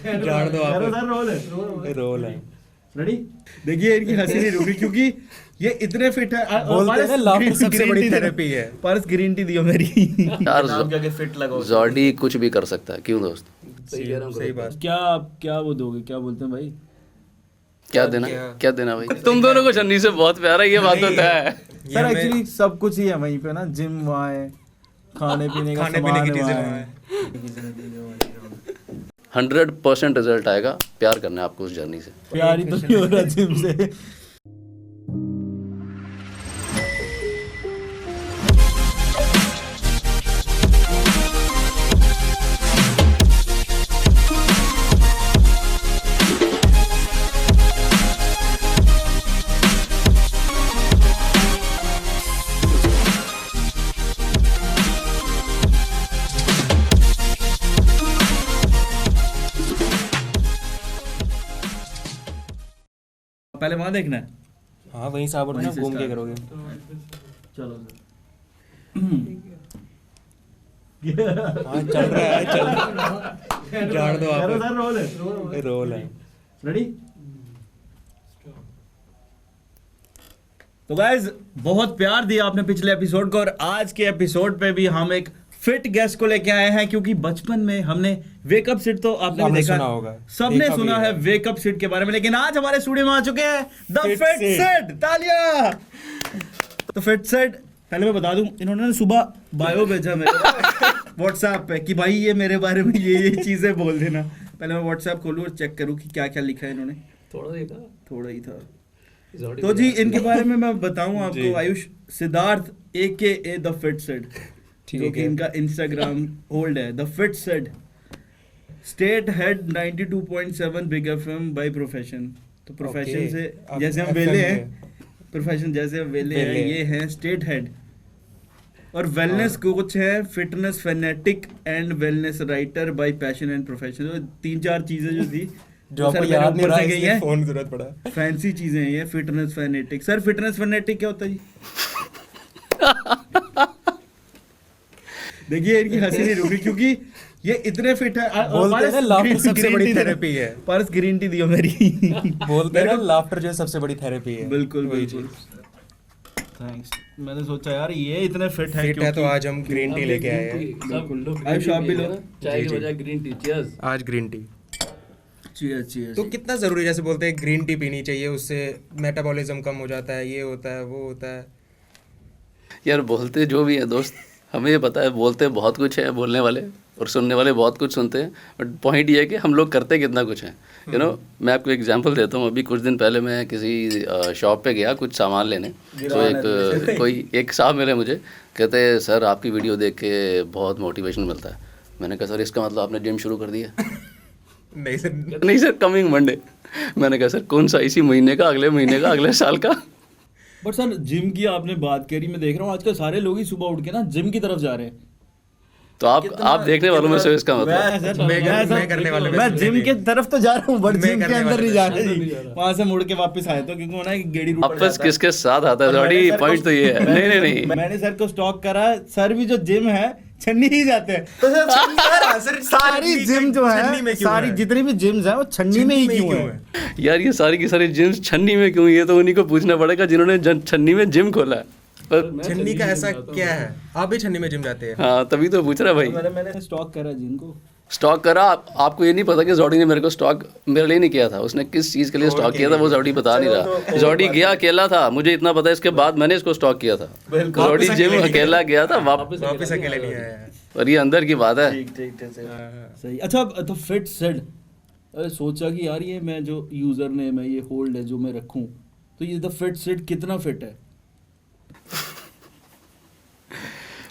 जान दो आप। रोल है। रेडी? देखिए इनकी हंसी नहीं रुक रही क्योंकि ये इतने फिट है। बोलते हैं ना लाफ्टर सबसे बड़ी थेरेपी है। पारस ग्रीन टी दियो मेरी। यार नाम क्या फिट लगाओ। जॉडी कुछ भी कर सकता है, क्यों दोस्त? सही बात। क्या वो दोगे, क्या बोलते हैं भाई? क्या देना भाई? तुम दोनों को छन्नी से बहुत प्यार है, ये बात तो तय है। सर एक्चुअली सब कुछ ही है वहीं पे ना, जिम वहाँ है, खाने पीने का सामान है। 100% रिजल्ट आएगा, प्यार करना है आपको उस जर्नी से। प्यार ही तो नहीं हो रहा जिम से। पहले वहां देखना है। हाँ वहीं से आप ना घूम के करोगे। चलो हाँ चल रहा है जान दो आप। रोल है। रेडी? तो गाइज बहुत प्यार दिया आपने पिछले एपिसोड को, और आज के एपिसोड पे भी हम एक फिट गेस्ट को लेके आए हैं, क्योंकि बचपन में हमने वेकअप सिट तो आपने भी देखा होगा, सबने सुना है वेकअप सिट के बारे में, लेकिन आज हमारे स्टूडियो में आ चुके हैं द फिट सेट। तालियां। तो फिट सेट, पहले मैं बता दूं, इन्होंने सुबह बायो भेजा मेरे व्हाट्सएप पे कि भाई ये मेरे बारे में ये चीजें बोल देना। पहले मैं व्हाट्सएप खोलूं और चेक करूं कि क्या क्या लिखा है इन्होंने। थोड़ा ही था। तो जी इनके बारे में मैं बताऊं आपको, Ayush Siddharth AKA the fit set, जो कि इनका इंस्टाग्राम होल्ड है, the fit set. State head 92.7 big FM by profession. तो प्रोफेशन से जैसे हम वेले हैं, प्रोफेशन जैसे हम वेले हैं, ये हैं स्टेट हेड। और वेलनेस कोच है, fitness fanatic and wellness writer bye passion and profession. तो 3-4 चीजें जो थी जो आपको याद नहीं रहा है, इसलिए फोन जरूरत पड़ा। फैंसी चीजें हैं ये। Fitness fanatic. Sir fitness fanatic क्या होता है जी? देखिए इनकी हंसी नहीं रुक रही क्योंकि ये इतने फिट है। बोलते हैं ना लाफ्टर सबसे बड़ी थेरेपी है। पारस ग्रीन टी दियो मेरी। बोलते हैं ना लाफ्टर जो है सबसे बड़ी थेरेपी है। बिल्कुल बिल्कुल। थैंक्स। मैंने सोचा यार ये इतने फिट है तो आज हम ग्रीन टी लेके आए हैं। बिल्कुल। आयुष आप भी लो। चाय की बजाय ग्रीन टी। चीयर्स। आज ग्रीन टी। चीयर्स। तो कितना जरूरी, जैसे बोलते हैं ग्रीन टी पीनी चाहिए, उससे मेटाबॉलिज्म कम हो जाता है, ये होता है वो होता है। यार बोलते जो भी है दोस्त, हमें ये पता है, बोलते बहुत कुछ है बोलने वाले, और सुनने वाले बहुत कुछ सुनते हैं, बट पॉइंट ये है कि हम लोग करते कितना कुछ है। यू नो, मैं आपको एग्जांपल देता हूँ। अभी कुछ दिन पहले मैं किसी शॉप पे गया कुछ सामान लेने, तो एक साहब मिले मुझे, कहते हैं सर आपकी वीडियो देख के बहुत मोटिवेशन मिलता है। मैंने कहा सर इसका मतलब आपने जिम शुरू कर दिया? नहीं सर कमिंग मंडे। मैंने कहा सर कौन सा, इसी महीने का, अगले महीने का, अगले साल का? बट सर जिम की आपने बात करी, मैं देख रहा हूँ आजकल सारे लोग ही सुबह उठ के ना जिम की तरफ जा रहे हैं। तो आप देखने वालों में से इसका मतलब? मैं करने वाले में, मैं जिम की तरफ तो जा रहा हूँ बट जिम के अंदर नहीं जा रहा। वहां से मुड़ के वापस आए तो, क्योंकि ना गेड़ी रूट वापस किसके साथ आता है? सॉरी पॉइंट तो ये है। नहीं मैंने सर को स्टॉक करा, सर भी जो जिम है छन्नी ही जाते हैं। तो सर सारी जिम जो है, सारी जितनी भी जिम्स हैं वो छन्नी में ही क्यों है? यार ये सारी की सारी जिम्स छन्नी में क्यों? ये तो उन्हीं को पूछना पड़ेगा जिन्होंने छन्नी में जिम खोला है। छन्नी का ऐसा क्या है? आप भी छन्नी में जिम जाते हैं? हाँ तभी तो पूछ रहा भाई। मैंने स्टॉक करा जिम को। स्टॉक करा? आपको ये नहीं पता कि जॉडी ने मेरे को स्टॉक मेरे लिए नहीं किया था, उसने किस चीज़ के लिए स्टॉक किया था वो जॉडी बता नहीं रहा। जॉडी गया अकेला था, मुझे इतना पता है, इसके बाद मैंने इसको स्टॉक किया था। जॉडी जिम अकेला गया था, वापस अकेले नहीं आया। और ये अंदर की बात है। ठीक सही। अच्छा तो फिट सेट, सोचा कि यार ये मैं जो यूजर नेम है, ये होल्ड है जो मैं रखूं, तो ये द फिट सेट कितना फिट है?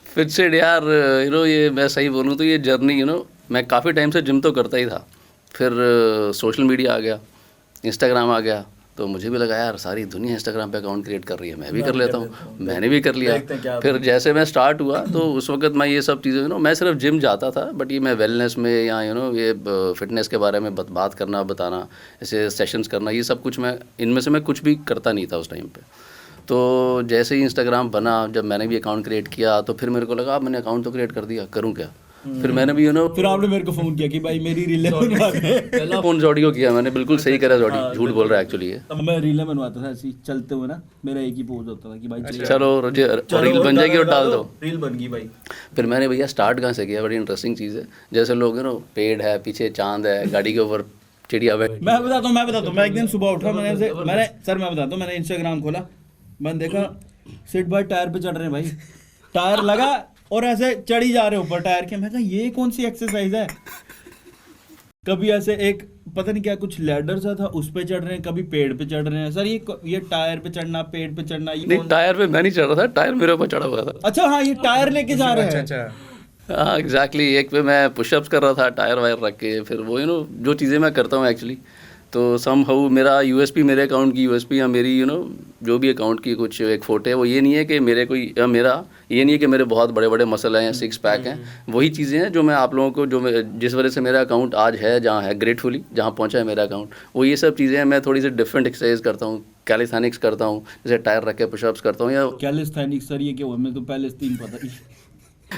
फिट सेट यार ये मैं सही बोलूँ तो ये जर्नी मैं काफ़ी टाइम से जिम तो करता ही था, फिर सोशल मीडिया आ गया, इंस्टाग्राम आ गया, तो मुझे भी लगा यार सारी दुनिया इंस्टाग्राम पे अकाउंट क्रिएट कर रही है, मैं भी कर लेता हूँ। मैंने भी कर लिया। फिर जैसे मैं स्टार्ट हुआ तो उस वक्त मैं ये सब चीज़ें मैं सिर्फ जिम जाता था, बट ये मैं वेलनेस में या ये फिटनेस के बारे में बात करना, बताना, ऐसे सेशंस करना, ये सब कुछ मैं इनमें से मैं कुछ भी करता नहीं था उस टाइम पे। तो जैसे ही इंस्टाग्राम बना, जब मैंने भी अकाउंट क्रिएट किया, तो फिर मेरे को लगा अब मैंने अकाउंट तो क्रिएट कर दिया, करूँ क्या? फिर मैंने भी फिर आपने मेरे को फोन किया कि भाई मेरी रीलें बनवा दे। पहला फोन जॉडी को किया मैंने, बिल्कुल सही करा जॉडी, झूठ बोल रहा है एक्चुअली ये। तब मैं रीलें बनवाता था ऐसी चलते हुए ना, मेरा एक ही पोज होता था कि भाई चलो रील बन जाएगी और डाल दो। रील बन गई भाई। फिर मैंने भैया स्टार्ट कहाँ से किया, बड़ी इंटरेस्टिंग चीज़ है। जैसे लोग पेड़ है, पीछे चांद है, गाड़ी के ऊपर चिड़िया बैठ। मैं बताता हूँ मैं एक दिन सुबह उठा, मैंने सर मैं बताता हूँ, मैंने इंस्टाग्राम खोला, मैंने देखा सिट भाई टायर पे चढ़ रहे हैं भाई, टायर लगा और ऐसे चढ़ी जा रहे ऊपर टायर के। मैं कहा ये कौन सी एक्सरसाइज है। कभी ऐसे एक पता नहीं क्या कुछ लैडर सा था उस पे चढ़ रहे हैं, कभी पेड़ पे चढ़ रहे हैं। सर ये टायर पे चढ़ना, पेड़ पे चढ़ना, ये नहीं टायर पे मैं नहीं चढ़ रहा था, टायर मेरे ऊपर चढ़ा हुआ था। अच्छा हाँ, ये टायर लेके जा रहे हैं। अच्छा हाँ एग्जैक्टली, एक पे मैं पुशअप्स कर रहा था टायर वायर रख के। फिर वो जो चीज़ें मैं करता हूँ एक्चुअली, तो सम हाउ मेरा यूएसपी, मेरे अकाउंट की यूएसपी या मेरी जो भी अकाउंट की कुछ एक फोटो है, वो ये नहीं है कि मेरे कोई या मेरा ये नहीं है कि मेरे बहुत बड़े बड़े मसल हैं या सिक्स पैक हैं। वही चीज़ें हैं जो मैं आप लोगों को, जिस वजह से मेरा अकाउंट आज है जहाँ है, ग्रेटफुली जहाँ पहुँचा है मेरा अकाउंट, वो ये सब चीज़ें हैं। मैं थोड़ी सी डिफरेंट एक्सरसाइज करता हूँ, कैलिस्थेनिक्स करता हूँ, जैसे टायर रख के पुशअप्स करता हूँ। या कैलिस्थेनिक्स सर ये क्या हुआ, मैं तो पैलेस्तीन पता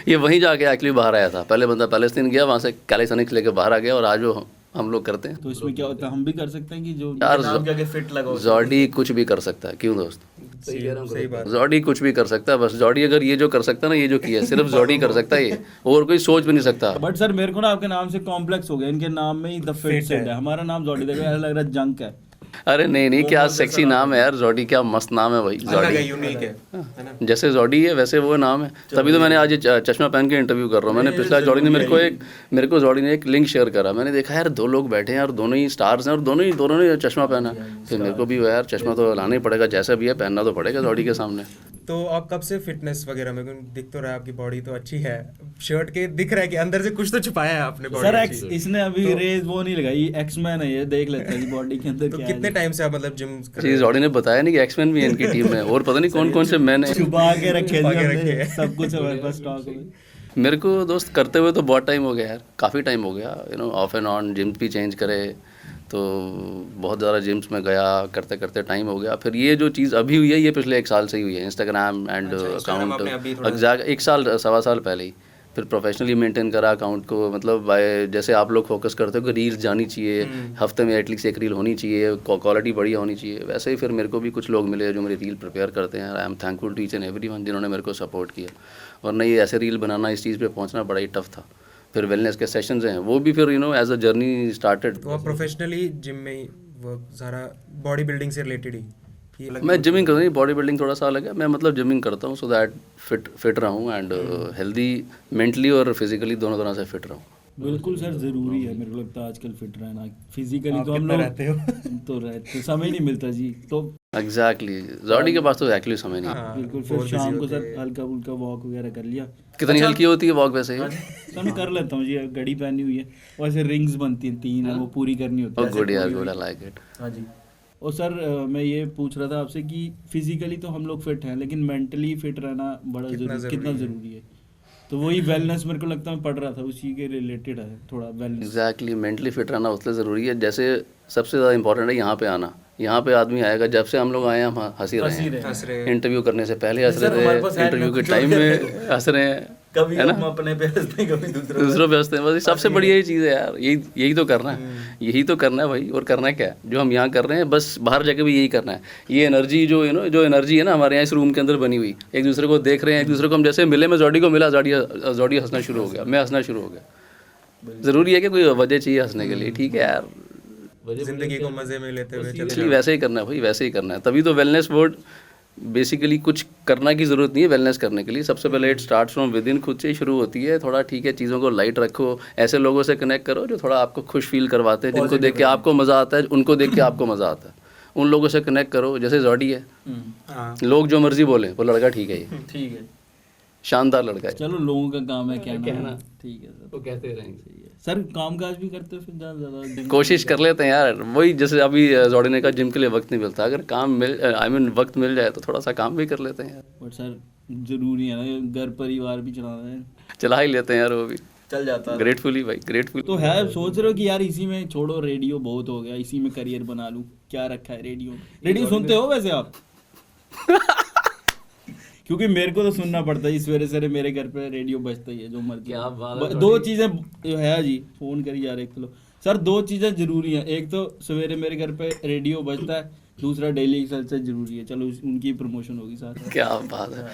ये वहीं जाके एक्चुअली बाहर आया था। पहले बंदा पैलेस्तीन गया, वहाँ से कैलिस्थेनिक्स लेके बाहर आ गया, और आज वो हम लोग करते हैं। तो इसमें क्या होता है, हम भी कर सकते हैं कि जो यार नाम के आगे फिट लगाओ। जॉडी कुछ भी कर सकता है, क्यों दोस्त? सही बात। जॉडी कुछ भी कर सकता है। बस जॉडी अगर ये जो कर सकता है ना, ये जो किया है, सिर्फ जॉडी कर सकता है ये, और कोई सोच भी नहीं सकता। बट सर मेरे को ना आपके नाम से कॉम्प्लेक्स हो गया, इनके नाम में ही द फिट सेट है, हमारा नाम जॉडी देखो ऐसा लग रहा है जंक है। अरे नहीं क्या सेक्सी नाम है यार, जॉडी क्या मस्त नाम है भाई, जॉडी यूनिक है। जैसे जॉडी है वैसे वो नाम है। तभी तो मैंने आज ये चश्मा पहन के इंटरव्यू कर रहा हूँ। मैंने पिछला जॉडी ने मेरे को जॉडी ने एक लिंक शेयर करा, मैंने देखा यार 2 लोग बैठे हैं और दोनों ही स्टार्स हैं और दोनों ने चश्मा पहना। फिर मेरे को भी यार चश्मा तो लाना ही पड़ेगा, जैसा भी है पहनना तो पड़ेगा जॉडी के सामने। तो आप कब से फिटनेस वगैरह में, दिख तो रहा है आपकी बॉडी तो अच्छी है, शर्ट के दिख रहा है कि अंदर से कुछ तो छुपाया है आपने बॉडी। सर इसने अभी रेस वो नहीं लगाई, एक्समैन है ये, देख लेते हैं बॉडी के अंदर तो क्या कितने है। टाइम से आप मतलब जिम जी जॉडी ने बताया नहीं कि एक्समैन भी है इनकी टीम में, और पता नहीं कौन कौन से मैन है। छुपा के रखे छुपा के हमने, रखे हैं। सब कुछ हमारे पास स्टॉक में। मेरे को दोस्त करते हुए तो बहुत टाइम हो गया यार, काफ़ी टाइम हो गया। ऑफ एंड ऑन जिम भी चेंज करे, तो बहुत ज़्यादा जिम्स में गया, करते करते टाइम हो गया। फिर ये जो चीज़ अभी हुई है ये पिछले 1 साल से ही हुई है, इंस्टाग्राम एंड अकाउंट एग्जैक्ट 1 साल 1.25 साल पहले ही। फिर प्रोफेशनली मेंटेन करा अकाउंट को, मतलब जैसे आप लोग फोकस करते हो कि रील्स जानी चाहिए, हफ्ते में एटलीस्ट 1 रील होनी चाहिए, क्वालिटी बढ़िया होनी चाहिए, वैसे ही फिर मेरे को भी कुछ लोग मिले जो मेरी रील प्रिपेयर करते हैं। I am thankful to each and everyone जिन्होंने मेरे को सपोर्ट किया। वरना ये ऐसे रील बनाना, इस चीज़ पे पहुंचना बड़ा ही टफ था। फिर वेलनेस के सेशंस हैं, वो भी फिर एज अ जर्नी स्टार्टेड। तो आप प्रोफेशनली जिम में ही वो सारा बॉडी बिल्डिंग से रिलेटेड ही? मैं जिमिंग करता हूँ, बॉडी बिल्डिंग थोड़ा सा अलग है। मैं मतलब जिमिंग करता हूँ सो दैट फिट रहूँ एंड हेल्दी, मेंटली और फिजिकली दोनों तरह से फिट रहूँ। बिल्कुल सर, जरूरी है मेरे को लगता है आजकल फिट रहना। फिजिकली तो हम लोग रहते हो तो रहते, समय नहीं मिलता जी। तो एग्जैक्टली जॉडी के पास तो एक्चुअली समय नहीं है। बिल्कुल, फिर शाम को सर हल्का फुल्का वॉक वगैरह कर लिया। कितनी हल्की होती है वॉक वैसे ही? सर मैं कर लेता हूँ जी, घड़ी पहनी हुई है, वैसे रिंग्स बनती हैं 3 है, वो पूरी करनी होती है। गुड यार, गुड, आई लाइक इट। हाँ जी। और सर मैं ये पूछ रहा था आपसे कि फिजिकली तो हम लोग फिट हैं, लेकिन मेंटली फिट रहना बड़ा कितना ज़रूरी है। तो वही वेलनेस मेरे को लगता है, मैं पढ़ रहा था उसी के रिलेटेड है थोड़ा वेलनेस। एग्जैक्टली, मेंटली फिट रहना उससे ज़रूरी है। जैसे सबसे ज़्यादा इंपॉर्टेंट है यहाँ पे आना। यहाँ पे आदमी आएगा, जब से हम लोग आए हैं हम हंसी रहे हैं। इंटरव्यू करने से पहले हंस रहे थे, इंटरव्यू के टाइम में हंस रहे हैं, कभी है ना? हम अपने पे हंसते हैं, कभी दूसरों पे हंसते हैं। बस सबसे बढ़िया ये चीज़ है यार, यही तो करना है, यही तो करना है भाई। और करना क्या है जो हम यहाँ कर रहे हैं, बस बाहर जाके भी यही करना है। ये एनर्जी जो जो एनर्जी है ना हमारे यहाँ इस रूम के अंदर बनी हुई, एक दूसरे को देख रहे हैं, एक दूसरे को हम जैसे मिले, मैं जॉडी को मिला, जॉडी हंसना शुरू हो गया, मैं हंसना शुरू हो गया। ज़रूरी है कि कोई वजह चाहिए हंसने के लिए, ठीक है यार, जिंदगी को मजे में लेते हुए इसलिए वैसे ही करना है भाई, वैसे ही करना है। तभी तो वेलनेस वर्ड बेसिकली कुछ करना की ज़रूरत नहीं है वेलनेस करने के लिए। सबसे पहले it starts from with in, खुद से ही शुरू होती है। थोड़ा ठीक है, चीज़ों को लाइट रखो, ऐसे लोगों से कनेक्ट करो जो थोड़ा आपको खुश फील करवाते हैं, जिनको देख के आपको मज़ा आता है, उनको देख के आपको मज़ा आता है, उन लोगों से कनेक्ट करो। जैसे जॉडी है, लोग जो मर्जी बोले, वो लड़का ठीक है, ये ठीक है, शानदार लड़का है। चलो लोगों का काम है कहना, ठीक है सर, वो कहते रहेंगे। सर काम काज भी करते हो फिर ज़्यादा? कोशिश कर लेते हैं यार, वही जैसे अभी जॉडी ने कहा जिम के लिए वक्त नहीं मिलता, अगर काम वक्त मिल जाए तो थोड़ा सा काम भी कर लेते हैं यार। बट सर जरूरी है ना, घर परिवार भी चलाना है, चला ही लेते हैं यार, वो भी चल जाता है। ग्रेटफुली भाई, ग्रेटफुल। तो है, सोच रहे हो कि यार इसी में छोड़ो, रेडियो बहुत हो गया, इसी में करियर बना लूं, क्या रखा है रेडियो? रेडियो सुनते हो वैसे आप? क्योंकि मेरे को तो सुनना पड़ता है, सवेरे सवेरे मेरे घर पे रेडियो बजता ही है, जो मर्जी। क्या बात है, दो चीजें जो है जी, फोन करी जा रहे एक तो सर, दो चीजें जरूरी हैं। एक तो सवेरे मेरे घर पे रेडियो बजता है, दूसरा डेली एक्सरसाइज जरूरी है। चलो उनकी प्रमोशन होगी साथ। क्या बात है।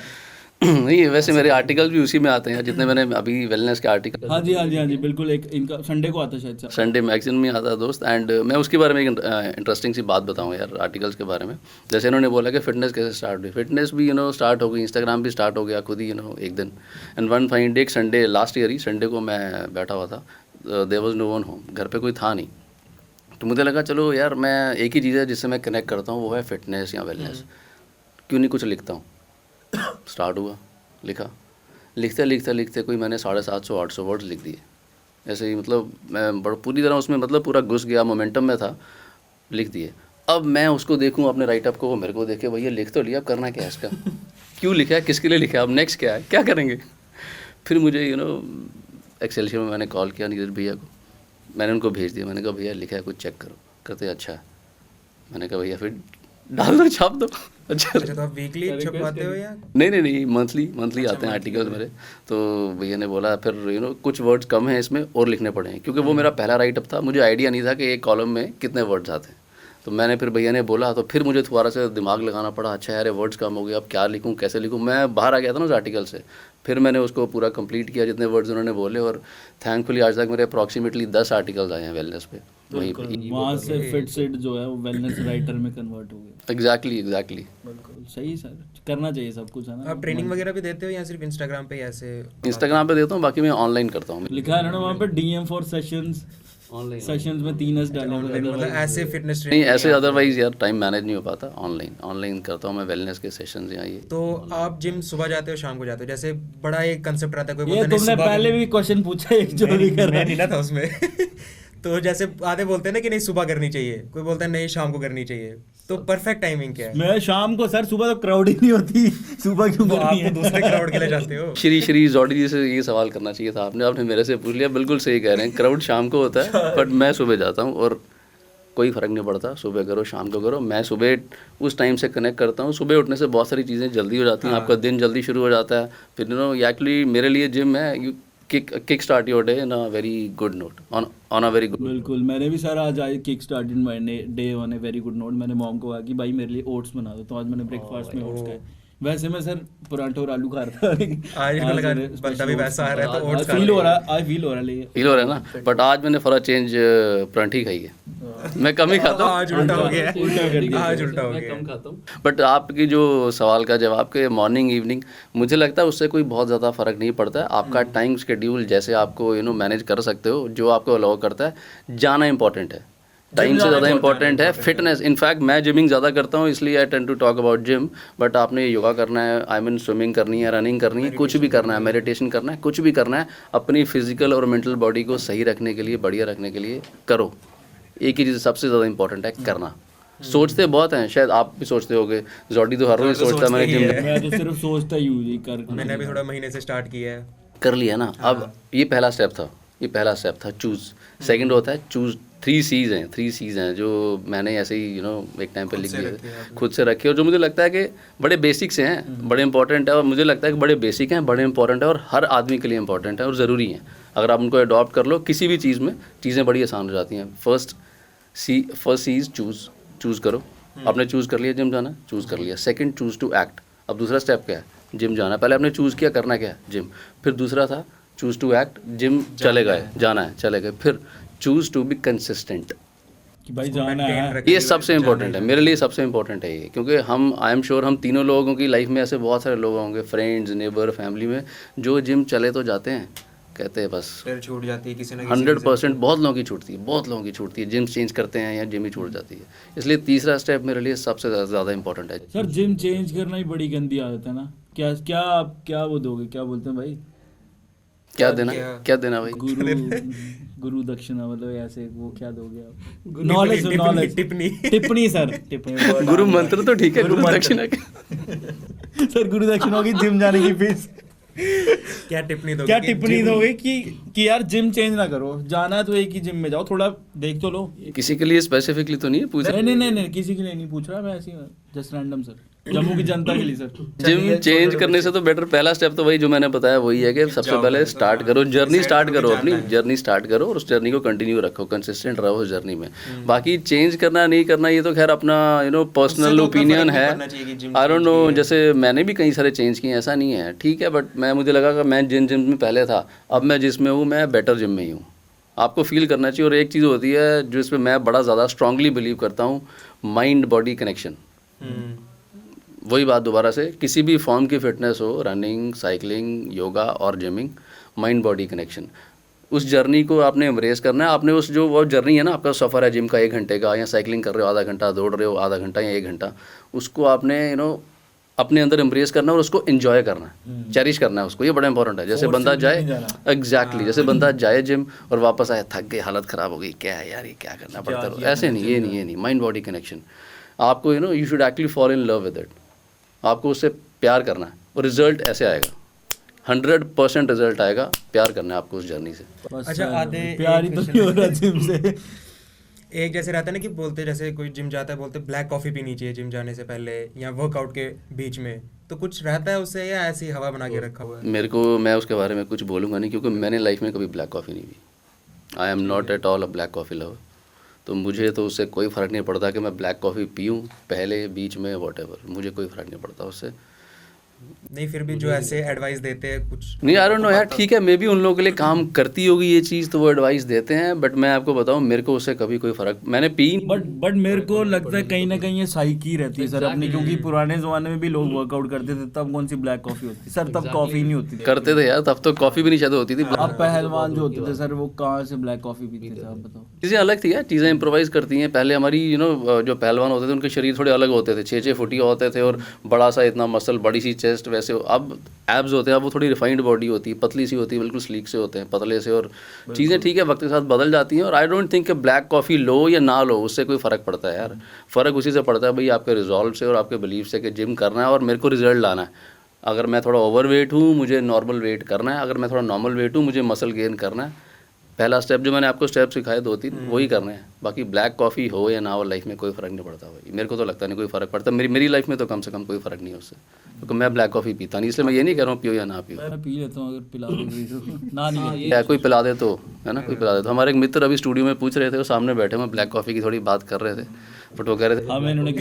नहीं वैसे मेरे आर्टिकल भी उसी में आते हैं जितने मैंने अभी वेलनेस के आर्टिकल। हाँ जी हाँ जी हाँ जी बिल्कुल। एक इनका संडे को आता है शायद, संडे मैगजीन में आता है दोस्त। एंड मैं उसके बारे में एक इंटरेस्टिंग सी बात बताऊँ यार, आर्टिकल्स के बारे में। जैसे इन्होंने बोला कि फिटनेस कैसे स्टार्ट हुई, फिटनेस भी स्टार्ट हो गई, इंस्टाग्राम भी स्टार्ट हो गया खुद ही एक दिन। एंड वन फाइन डे, एक संडे, लास्ट ईयर ही संडे को मैं बैठा हुआ था, there was no one home, घर पे कोई था नहीं। तो मुझे लगा चलो यार, मैं एक ही चीज़ है जिससे मैं कनेक्ट करता हूँ, वो है फिटनेस या वेलनेस, क्यों नहीं कुछ लिखता हूँ। स्टार्ट हुआ, लिखा, लिखते लिखते लिखते कोई मैंने 750-800 वर्ड्स लिख दिए ऐसे ही। मतलब मैं पूरी तरह उसमें मतलब पूरा घुस गया, मोमेंटम में था, लिख दिए। अब मैं उसको देखूं अपने राइटअप को, वो मेरे को देखे, भैया लिख तो लिया, अब करना क्या है इसका, क्यों लिखा है, किसके लिए लिखा है, अब नेक्स्ट क्या है, क्या करेंगे। फिर मुझे एक्सेल में मैंने कॉल किया नीरज भैया को, मैंने उनको भेज दिया, मैंने कहा भैया लिखा है कुछ चेक करो। कहते अच्छा है। मैंने कहा भैया फिर डाल दो, छाप दो। अच्छा तो आप वीकली छपवाते हो या? नहीं, मंथली आते हैं आर्टिकल्स मेरे। तो भैया ने बोला फिर कुछ वर्ड्स कम हैं इसमें और लिखने पड़े हैं, क्योंकि वो मेरा पहला राइटअप था, मुझे आइडिया नहीं था कि एक कॉलम में कितने वर्ड्स आते हैं। तो मैंने फिर भैया ने बोला, तो फिर मुझे दोबारा से दिमाग लगाना पड़ा, अच्छा यार वर्ड्स कम हो गए, अब क्या लिखूँ, कैसे लिखूँ। मैं बाहर आ गया था ना उस आर्टिकल से, फिर मैंने उसको पूरा कंप्लीट किया जितने वर्ड्स उन्होंने बोले, और थैंकफुली आज तक मेरे अप्रॉक्सीमेटली 10 आर्टिकल्स आए हैं वेलनेस पे। वहाँ से फिट सेट जो है वो वेलनेस राइटर में कन्वर्ट हो गया। एग्जैक्टली बिल्कुल सही सर, करना चाहिए सब कुछ, है ना। आप ट्रेनिंग वगैरह भी देते हो या सिर्फ इंस्टाग्राम पे ऐसे? इंस्टाग्राम पे देता हूँ, बाकी मैं ऑनलाइन करता हूँ। लिखा है ना वहाँ पे DM फॉर सेशंस, सेशंस में 3 डालने होते हैं। मतलब ऐसे फिटनेस नहीं ऐसे अदरवाइज यार टाइम मैनेज नहीं हो पाता। ऑनलाइन करता हूँ मैं वेलनेस के सेशंस यहाँ ये। तो आप जिम सुबह जाते हो शाम को जाते हो? जैसे बड़ा एक कंसेप्ट रहता है, कोई ये बोलता है तुमने पहले भी क्वेश्चन पूछा एक जो भी कर रहा मैं नहीं ना था उसमें। तो जैसे आधे बोलते हैं ना कि नहीं सुबह करनी चाहिए, कोई बोलता है नहीं शाम को करनी चाहिए, तो परफेक्ट टाइमिंग क्या है? मैं शाम को सर, सुबह तो क्राउड ही नहीं होती, सुबह क्यों तो करनी आप है? तो दूसरे क्राउड के लिए जाते हो। श्री जॉडी जी से ये सवाल करना चाहिए था आपने मेरे से पूछ लिया। बिल्कुल सही कह रहे हैं, क्राउड शाम को होता है, बट मैं सुबह जाता हूँ और कोई फ़र्क नहीं पड़ता, सुबह करो शाम को करो। मैं सुबह उस टाइम से कनेक्ट करता हूँ। सुबह उठने से बहुत सारी चीज़ें जल्दी हो जाती हैं, आपका दिन जल्दी शुरू हो जाता है। फिर एक्चुअली मेरे लिए जिम है, kick start your day in a very good note, on a very good. बिल्कुल, मैंने भी सर आज kick start in my day on a very good note. मैंने मॉम को कहा कि भाई मेरे लिए ओट्स बना दो, तो आज मैंने ब्रेकफास्ट में ओट्स खाए। वैसे मैं सर पराठा और आलू खा रहा था, आज को लगा बंदा भी वैसा आ रहा है तो ओट्स फील हो रहा है ना। बट आज मैंने फॉर अ चेंज पराठी खाई है। मैं कम ही खाता हूँ, आज उल्टा हो गया, आज उल्टा हो मैं गया। कम खाता हूँ। बट आपकी जो सवाल का जवाब के मॉर्निंग इवनिंग, मुझे लगता है उससे कोई बहुत ज़्यादा फ़र्क नहीं पड़ता है। आपका टाइम शेड्यूल जैसे आपको मैनेज कर सकते हो, जो आपको अलाउ करता है। जाना इंपॉर्टेंट है, टाइम से ज़्यादा इंपॉर्टेंट है फिटनेस। इनफैक्ट मैं जिमिंग ज़्यादा करता हूँ, इसलिए I tend to talk about gym. But आपने योगा करना है, आई मीन स्विमिंग करनी है, रनिंग करनी है, कुछ भी करना है, मेडिटेशन करना है, कुछ भी करना है, अपनी फिजिकल और मेंटल बॉडी को सही रखने के लिए, बढ़िया रखने के लिए करो। एक ही चीज़ सबसे ज़्यादा इंपॉर्टेंट है, करना। सोचते बहुत हैं, शायद आप भी सोचते होगे, जॉडी तो हर रोज सोचता है मैंने जिम। मैं तो सिर्फ सोचता ही हूँ कर। मैंने भी थोड़ा महीने से स्टार्ट किया है, कर लिया ना। अब ये पहला स्टेप था चूज़। सेकंड होता है चूज़। 3 C's हैं जो मैंने ऐसे ही एक टाइम पे लिख दिए, खुद से रखे, और जो मुझे लगता है कि बड़े बेसिक से हैं, बड़े इंपॉर्टेंट है, और मुझे लगता है कि बड़े बेसिक हैं, बड़े इंपॉर्टेंट है, और हर आदमी के लिए इंपॉर्टेंट है और ज़रूरी हैं। अगर आप उनको अडॉप्ट कर लो किसी भी चीज़ में, चीज़ें बड़ी आसान हो जाती हैं। फर्स्ट सी इज़ चूज़ करो। आपने चूज़ कर लिया जिम जाना, चूज़ कर लिया। Second, choose to act. अब दूसरा स्टेप क्या है? जिम जाना। पहले आपने चूज़ किया करना क्या है, जिम। फिर दूसरा था चूज़ टू एक्ट, जिम चले गए, जाना है, चले गए। फिर चूज़ टू बी कंसिस्टेंट, कि भाई जाना है। ये सबसे इंपॉर्टेंट है मेरे लिए, सबसे इंपॉर्टेंट है ये। क्योंकि आई एम श्योर हम तीनों लोगों की लाइफ में ऐसे बहुत सारे लोग होंगे, फ्रेंड्स, नेबर, फैमिली में, जो जिम चले तो जाते हैं, कहते हैं बस फिर छूट जाती है किसी ना 100%। बहुत लोगों की छूटती है, जिम चेंज करते हैं या जिम ही छूट जाती है। इसलिए तीसरा स्टेप मेरे लिए सबसे ज़्यादा इंपॉर्टेंट है। सर जिम चेंज करना ही बड़ी गंदी आदत है ना। क्या वो दोगे, क्या बोलते हैं भाई, क्या देना भाई? गुरु दक्षिणा, मतलब ऐसे वो क्या दोगे आप? नॉलेज टिप्पणी सर, टिप्पणी। गुरु मंत्र तो ठीक है, गुरु दक्षिणा सर गुरु दक्षिणा की जिम जाने की फीस क्या टिप्पणी दोगे कि कि यार जिम चेंज ना करो, जाना है तो एक ही जिम में जाओ, थोड़ा देख तो लो। किसी के लिए स्पेसिफिकली तो नहीं है पूछ नहीं नहीं नहीं नहीं, किसी के लिए नहीं पूछ रहा मैं, ऐसे ही जस्ट रैंडम सर, जम्मू की जनता के लिए सर। जिम चेंज करने से तो बेटर पहला स्टेप तो वही जो मैंने बताया वही है कि सबसे पहले स्टार्ट करो, जर्नी स्टार्ट करो, अपनी जर्नी स्टार्ट करो और उस जर्नी को कंटिन्यू रखो, कंसिस्टेंट रहो उस जर्नी में। बाकी चेंज करना नहीं करना ये तो खैर अपना पर्सनल ओपिनियन है। आई डोंट नो, जैसे मैंने भी कई सारे चेंज किए, ऐसा नहीं है, ठीक है, बट मुझे लगा कि मैं जिन जिम में पहले था, अब मैं जिसमें हूँ मैं बेटर जिम में ही हूँ। आपको फील करना चाहिए। और एक चीज़ होती है जो इसमें मैं बड़ा ज़्यादा स्ट्रांगली बिलीव करता हूँ, माइंड बॉडी कनेक्शन। वही बात दोबारा से, किसी भी फॉर्म की फिटनेस हो, रनिंग, साइकिलिंग, योगा और जिमिंग, माइंड बॉडी कनेक्शन, उस जर्नी को आपने एम्ब्रेस करना है। आपने उस जो वो जर्नी है ना, आपका सफ़र है जिम का 1 घंटे का, या साइकिलिंग कर रहे हो आधा घंटा, दौड़ रहे हो आधा घंटा या 1 घंटा, उसको आपने अपने अंदर एम्ब्रेस करना है और उसको एंजॉय करना है, चेरिश करना है उसको। ये बड़ा इंपॉर्टेंट है। जैसे बंदा जाए, एग्जैक्टली, जैसे बंदा जाए जिम और वापस आए थक गए, हालत ख़राब हो गई, क्या है यार ये क्या करना पड़ता है, ऐसे नहीं, ये नहीं। माइंड बॉडी कनेक्शन आपको you should actually fall in love with it. आपको उससे प्यार करना है और रिजल्ट ऐसे आएगा, 100% रिजल्ट आएगा, प्यार करना है आपको उस जर्नी से। अच्छा, आधे प्यार ही तो नहीं हो रहा जिम से। एक जैसे रहता है ना कि बोलते, जैसे कोई जिम जाता है बोलते ब्लैक कॉफ़ी पीनी चाहिए जिम जाने से पहले या वर्कआउट के बीच में, तो कुछ रहता है उससे या ऐसी हवा बना के रखा हुआ है? मैं उसके बारे में कुछ बोलूँगा नहीं, क्योंकि मैंने लाइफ में कभी ब्लैक कॉफ़ी नहीं P. I am not at all a black coffee lover. तो मुझे तो उससे कोई फ़र्क नहीं पड़ता कि मैं ब्लैक कॉफ़ी पीऊँ पहले, बीच में, वॉटेवर, मुझे कोई फ़र्क नहीं पड़ता उससे। नहीं, फिर भी जो ऐसे एडवाइस देते हैं कुछ, नहीं, आई डोंट नो यार, ठीक है, मे बी उन लोगों के लिए काम करती होगी ये चीज़, तो वो एडवाइस देते हैं, बट मैं आपको बताऊं मेरे को उससे कभी कोई फ़र्क, मैंने पी। बट मेरे को लगता है कहीं ना कहीं ये साइकी रहती है सर अपनी, क्योंकि पुराने ज़माने में भी लोग वर्कआउट करते थे, तब कौन सी ब्लैक कॉफ़ी होती सर, तब कॉफ़ी नहीं होती थी। करते थे यार, तब तो कॉफ़ी भी नहीं शायद होती थी। अब पहलवान जो होते थे सर, वो कहाँ से ब्लैक कॉफ़ी पीते थे, आप बताओ। चीज़ें अलग थी यार, चीज़ें इम्प्रोवाइज़ करती हैं। पहले हमारी जो पहलवान होते थे उनके शरीर थोड़े अलग होते थे, 6-6 फुटिया होते थे और बड़ा सा इतना मसल, बड़ी सी चेस्ट, वैसे। अब एब्स होते हैं, अब वो थोड़ी रिफाइंड बॉडी होती है, पतली सी होती है, बिल्कुल स्लीक से होते हैं, पतले से। और चीज़ें ठीक है वक्त के साथ बदल जाती हैं। और आई डोंट थिंक कि ब्लैक कॉफ़ी लो या ना लो उससे कोई फ़र्क पड़ता है यार। फ़र्क उसी से पड़ता है भाई आपके रिजॉल्व से और आपके बिलीफ से कि जिम करना है और मेरे को रिजल्ट लाना है। अगर मैं थोड़ा ओवर वेट हूँ, मुझे नॉर्मल वेट करना है। अगर मैं थोड़ा नॉर्मल वेट हूँ, मुझे मसल गेन करना है। पहला स्टेप जो मैंने आपको स्टेप सिखाए 2-3 वही करने हैं। बाकी ब्लैक कॉफ़ी हो या ना हो, लाइफ में कोई फ़र्क नहीं पड़ता भाई। मेरे को तो लगता नहीं कोई फ़र्क पड़ता, मेरी लाइफ में तो कम से कम कोई फ़र्क नहीं है उससे, क्योंकि मैं ब्लैक कॉफ़ी पीता नहीं। इसलिए मैं ये नहीं कह रहा हूँ पियो या ना पियो, मैं पी लेता हूँ अगर पिला दोगे तो। ना नहीं या कोई पिला दे तो, है ना, कोई पिला दे तो। हमारे एक मित्र अभी स्टूडियो में पूछ रहे थे, वो सामने बैठे हुए ब्लैक कॉफ़ी की थोड़ी बात कर रहे थे, बट वो कह रहे थे हमें इन्होंने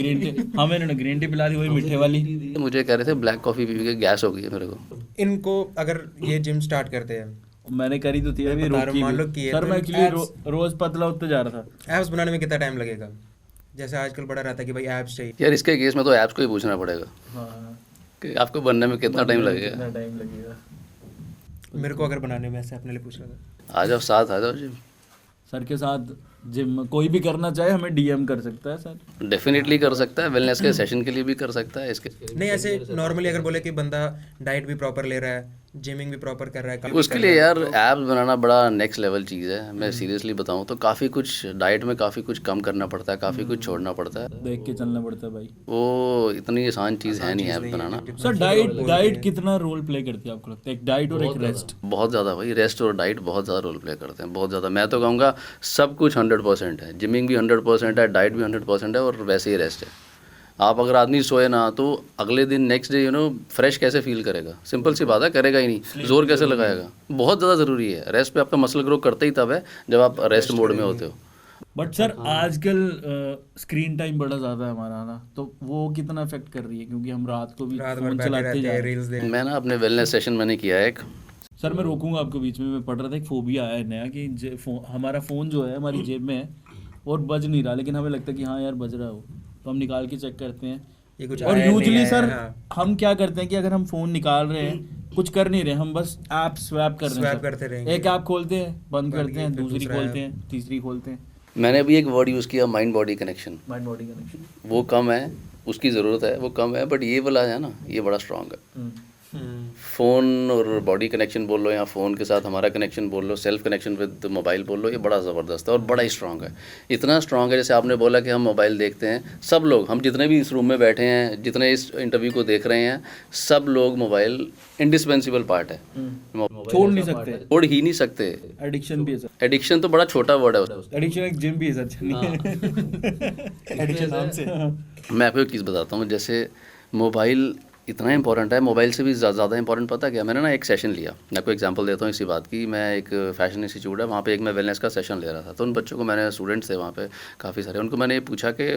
ग्रीन टी पिला दी, वही मीठे वाली। मुझे कह रहे थे ब्लैक कॉफ़ी पी के गैस हो गई है मेरे को। इनको अगर ये जिम स्टार्ट करते हैं, मैंने करी तो थी अभी, मान लो कि सर मैं एक्चुअली रोज पतला होते जा रहा था। एब्स बनाने में कितना टाइम लगेगा? जैसे आजकल बड़ा रहता है कि भाई एब्स चाहिए। यार इसके केस में तो ऐप्स को ही पूछना पड़ेगा हाँ, कि आपको बनने में कितना टाइम लगेगा। कितना टाइम लगेगा मेरे को अगर बनाने में, ऐसे अपने लिए पूछ रहा था। आ जाओ, साथ आ जाओ जिम। सर के साथ जिम कोई भी करना चाहे हमें डीएम कर सकता है सर। डेफिनेटली कर सकता है, वेलनेस के सेशन के लिए भी कर सकता है। इसके नहीं, ऐसे नॉर्मली अगर बोले कि बंदा डाइट भी प्रॉपर ले रहा है, जिमिंग भी प्रॉपर कर रहा है, उसके लिए यार एब्स बनाना बड़ा नेक्स्ट लेवल चीज़ है। मैं सीरियसली बताऊं तो काफ़ी कुछ डाइट में काफ़ी कुछ कम करना पड़ता है, काफ़ी कुछ छोड़ना पड़ता है, देख के चलना पड़ता है भाई। वो इतनी आसान चीज़ है नहीं एब्स बनाना। सर डाइट कितना रोल प्ले करती है आपको लगता है? एक डाइट और एक रेस्ट। बहुत ज़्यादा भाई, रेस्ट और डाइट बहुत ज़्यादा रोल प्ले करते हैं, बहुत ज़्यादा। मैं तो कहूँगा सब कुछ 100% है, जिमिंग भी 100% है, डाइट भी 100% है और वैसे ही रेस्ट है। आप अगर आदमी सोए ना तो अगले दिन नेक्स्ट डे फ्रेश कैसे फील करेगा? सिंपल सी बात है, करेगा ही नहीं, जोर कैसे लगाएगा? बहुत ज़्यादा ज़रूरी है। रेस्ट पे आपका मसल ग्रो करता ही तब है जब आप रेस्ट मोड में होते हो। बट सर आजकल स्क्रीन टाइम बड़ा ज़्यादा है हमारा ना, तो वो कितना अफेक्ट कर रही है? क्योंकि हम रात को भी फोन चलाते जा रहे हैं। मैं ना अपने वेलनेस सेशन मैंने किया है एक। सर मैं रोकूंगा आपको बीच में, मैं पढ़ रहा था एक फोबिया आया है नया कि हमारा फ़ोन जो है हमारी जेब में है और बज नहीं रहा, लेकिन हमें लगता है कि हाँ यार बज रहा हो, तो हम निकाल के चेक करते हैं। ये कुछ और यूजुअली सर हम क्या करते हैं कि अगर हम फ़ोन निकाल रहे हैं, कुछ कर नहीं रहे, हम बस ऐप स्वैप कर रहे हैं, करते रहेंगे। एक ऐप खोलते हैं, बंद करते हैं, दूसरी खोलते हैं, तीसरी खोलते हैं। मैंने अभी एक वर्ड यूज़ किया, mind body connection. Mind body connection वो कम है, उसकी ज़रूरत है, वो कम है, बट ये वाला है ना, ये बड़ा स्ट्रांग है। फ़ोन और बॉडी कनेक्शन बोल लो या फ़ोन के साथ हमारा कनेक्शन बोल लो, सेल्फ कनेक्शन विद मोबाइल बोल लो, ये बड़ा ज़बरदस्त है और बड़ा ही स्ट्रॉन्ग है। इतना स्ट्रॉन्ग है जैसे आपने बोला कि हम मोबाइल देखते हैं, सब लोग, हम जितने भी इस रूम में बैठे हैं, जितने इस इंटरव्यू को देख रहे हैं, सब लोग मोबाइल इंडिस्पेंसिबल पार्ट है। छोड़ नहीं सकते, छोड़ ही नहीं सकते। एडिक्शन भी है सर, एडिक्शन तो बड़ा छोटा वर्ड है उसका। एडिक्शन एक जिम भी है सर, एडिक्शन नाम से। मैं आपको एक चीज़ बताता हूँ, जैसे मोबाइल इतना इंपॉर्टेंट है, मोबाइल से भी ज़्यादा इंपॉर्टेंट पता क्या, मैंने ना एक सेशन लिया, मैं आपको एग्जांपल देता हूँ इसी बात की। मैं एक फैशन इंस्टीट्यूट है, वहाँ पे एक मैं वेलनेस का सेशन ले रहा था, तो उन बच्चों को मैंने, स्टूडेंट्स थे वहाँ पे काफ़ी सारे, उनको मैंने ये पूछा कि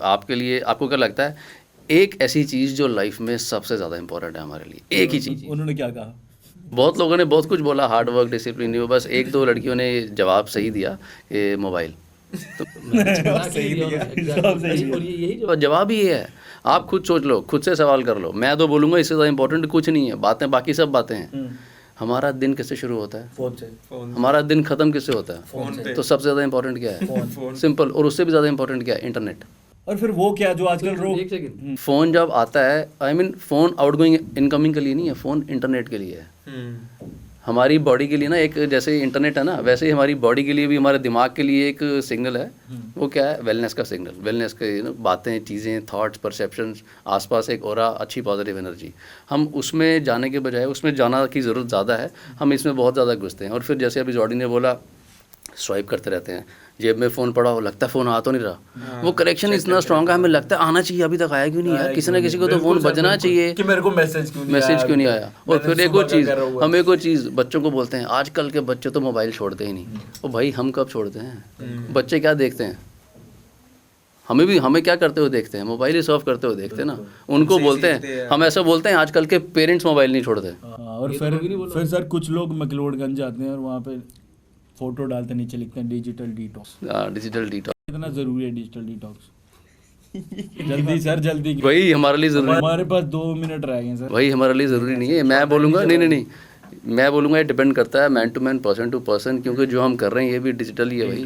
आपके लिए, आपको क्या लगता है एक ऐसी चीज़ जो लाइफ में सबसे ज़्यादा इंपॉर्टेंट है हमारे लिए, एक ही चीज़। उन्होंने क्या कहा? बहुत लोगों ने बहुत कुछ बोला, हार्ड वर्क, डिसिप्लिन, वो बस एक दो लड़कियों ने जवाब सही दिया कि मोबाइल। तो जवाब ही ये है, आप खुद सोच लो, खुद से सवाल कर लो। मैं तो बोलूँगा इससे ज़्यादा इंपॉर्टेंट कुछ नहीं है, बातें बाकी सब बातें हैं। हमारा दिन किससे शुरू होता है? फोन से। हमारा दिन ख़त्म किससे होता है? फोन पे। तो सबसे ज़्यादा इंपॉर्टेंट क्या है? सिंपल। और उससे भी ज़्यादा इंपॉर्टेंट क्या है? इंटरनेट। और फिर वो क्या जो आजकल रोग, फ़ोन जब आता है, I mean phone outgoing incoming के लिए नहीं है, फ़ोन इंटरनेट के लिए है। हमारी बॉडी के लिए ना, एक जैसे इंटरनेट है ना, वैसे ही हमारी बॉडी के लिए भी, हमारे दिमाग के लिए एक सिग्नल है। वो क्या है? वेलनेस का सिग्नल। वेलनेस के बातें, चीज़ें, थॉट्स, परसेप्शंस, आसपास एक ऑरा, अच्छी पॉजिटिव एनर्जी। हम उसमें जाने के बजाय, उसमें जाना की ज़रूरत ज़्यादा है, हम इसमें बहुत ज़्यादा घुसते हैं। और फिर जैसे अभी जॉडी ने बोला, स्वाइप करते रहते हैं, जेब में फ़ोन पड़ा हो, लगता है फ़ोन आ तो नहीं रहा। वो करेक्शन इतना स्ट्रॉन्ग है, हमें लगता है आना चाहिए, अभी तक आया क्यों नहीं है? किसी ना किसी को तो फ़ोन बजना चाहिए कि मेरे को मैसेज क्यों नहीं आया। और फिर एक और चीज़, हम एक और चीज़ बच्चों को बोलते हैं, आजकल के बच्चे तो मोबाइल छोड़ते ही नहीं। ओ भाई, हम कब छोड़ते हैं? बच्चे क्या देखते हैं? हमें क्या करते हुए देखते हैं? मोबाइल ही सर्व करते हुए देखते हैं ना। उनको बोलते हैं, हम ऐसा बोलते हैं, आजकल के पेरेंट्स मोबाइल नहीं छोड़ते। और फिर सर कुछ लोग मैक्लोडगंज जाते हैं और वहाँ पे फोटो डालते, नीचे लिखते हैं डिजिटल डिटॉक्स। डिजिटल डिटॉक्स कितना जरूरी है डिजिटल डिटॉक्स? जल्दी सर, जल्दी। वही हमारे लिए ज़रूरी, हमारे पास 2 मिनट रह गए सर। वही हमारे लिए ज़रूरी नहीं है। मैं बोलूँगा नहीं, मैं बोलूँगा ये डिपेंड करता है man to man, person to person, क्योंकि जो हम कर रहे हैं ये भी डिजिटल ही है भाई।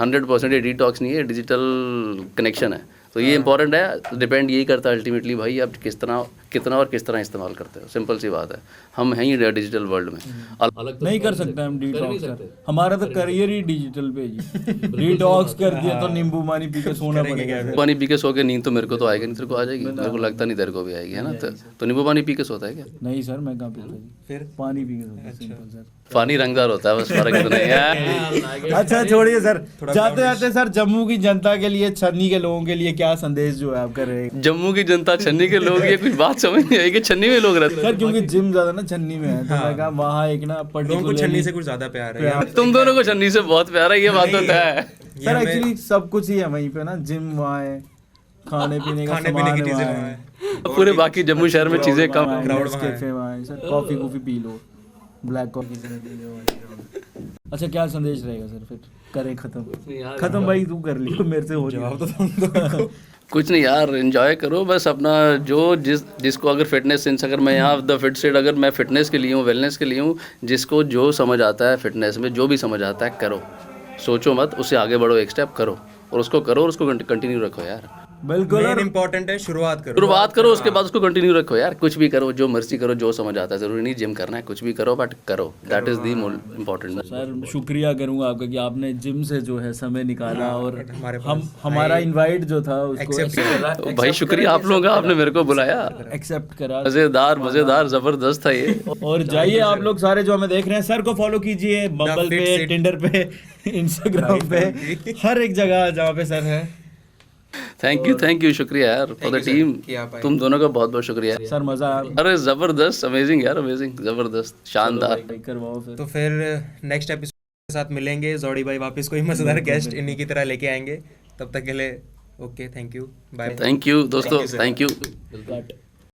100% ये डिटॉक्स नहीं है, डिजिटल कनेक्शन है। तो ये इंपॉर्टेंट है, डिपेंड यही करता है अल्टीमेटली भाई, आप कितना और किस तरह इस्तेमाल करते हो। सिंपल सी बात है, हम हैं ही डिजिटल वर्ल्ड में। अलग नहीं कर सकते हम डिटॉक्स सर, हमारा तो करियर ही डिजिटल पे जी। डिटॉक्स कर दिया तो नींबू पानी पी के सोना पड़ेगा। पानी पी के सो के नींद तो मेरे को तो आएगी नहीं, तेरे को आ जाएगी? मेरे को लगता नहीं तेरे को भी आएगी, है ना? तो नींबू पानी पी के सोता है क्या? नहीं सर, मैं कहाँ पीता जी, फिर पानी पी के सोता है, सिंपल सर। पानी रंगदार होता है, बस फर्क इतना ही है। अच्छा छोड़िए सर, जाते जाते सर जम्मू की जनता के लिए, छन्नी के लोगों के लिए क्या संदेश जो है आप कर रहे हैं? जम्मू की जनता, छन्नी के लोग, ये कुछ बात समझ नहीं आई कि छन्नी में लोग रहते हैं। सर क्योंकि जिम ज्यादा ना छन्नी में है, तो मैं कहा वहाँ एक ना लोगों को छन्नी से कुछ ज्यादा प्यार है। तुम दोनों को छन्नी से बहुत प्यार है, ये बात होता है सर। एक्चुअली सब कुछ ही है वहीं पे ना, जिम वहाँ है, खाने पीने का सामान की चीजें वहाँ वहाँ है, है। पूरे बाकी जम्मू शहर में चीजें कम। crowd वहाँ है। कैफे वहाँ है sir, coffee P low, black coffee P low. अच्छा क्या संदेश रहेगा सर फिर? करें खत्म भाई, तू कर लियो, मेरे से हो जवाब तो तुम दो। कुछ नहीं यार, एंजॉय करो बस अपना, जो जिसको अगर फिटनेस सेंस, अगर मैं यहाँ द फिट सेट, अगर मैं फिटनेस के लिए हूँ, वेलनेस के लिए हूँ, जिसको जो समझ आता है फिटनेस में, जो भी समझ आता है करो, सोचो मत, उससे आगे बढ़ो, एक स्टेप करो और उसको कंटिन्यू रखो यार। बिल्कुल इम्पोर्टेंट है, शुरुआत करो, उसके बाद उसको कंटिन्यू रखो यार। कुछ भी करो, जो मर्जी करो, जो समझ आता है, जरूरी नहीं जिम करना है, कुछ भी करो बट करो, that is the most important. Sir शुक्रिया करूंगा आपका कि आपने जिम से जो है समय निकाला और हमारा इनवाइट जो था उसको भाई शुक्रिया आप लोगों का, आपने मेरे को बुलाया, एक्सेप्ट करा। मजेदार जबरदस्त था ये। और जाइए आप लोग सारे जो हमें देख रहे हैं, सर को फॉलो कीजिए, बम्बल पे, टिंडर पे, इंस्टाग्राम पे, हर एक जगह जहाँ पे सर है। थैंक यू शुक्रिया यार फॉर द टीम, तुम दोनों का बहुत बहुत शुक्रिया सर। मजा अरे जबरदस्त, अमेजिंग यार, अमेजिंग, जबरदस्त, शानदार। करवाओ फिर। तो फिर नेक्स्ट एपिसोड के साथ मिलेंगे, जॉडी भाई वापस कोई मजेदार गेस्ट इन्हीं की तरह लेके आएंगे। तब तक के लिए okay, thank you, bye. Thank you दोस्तों, थैंक यू।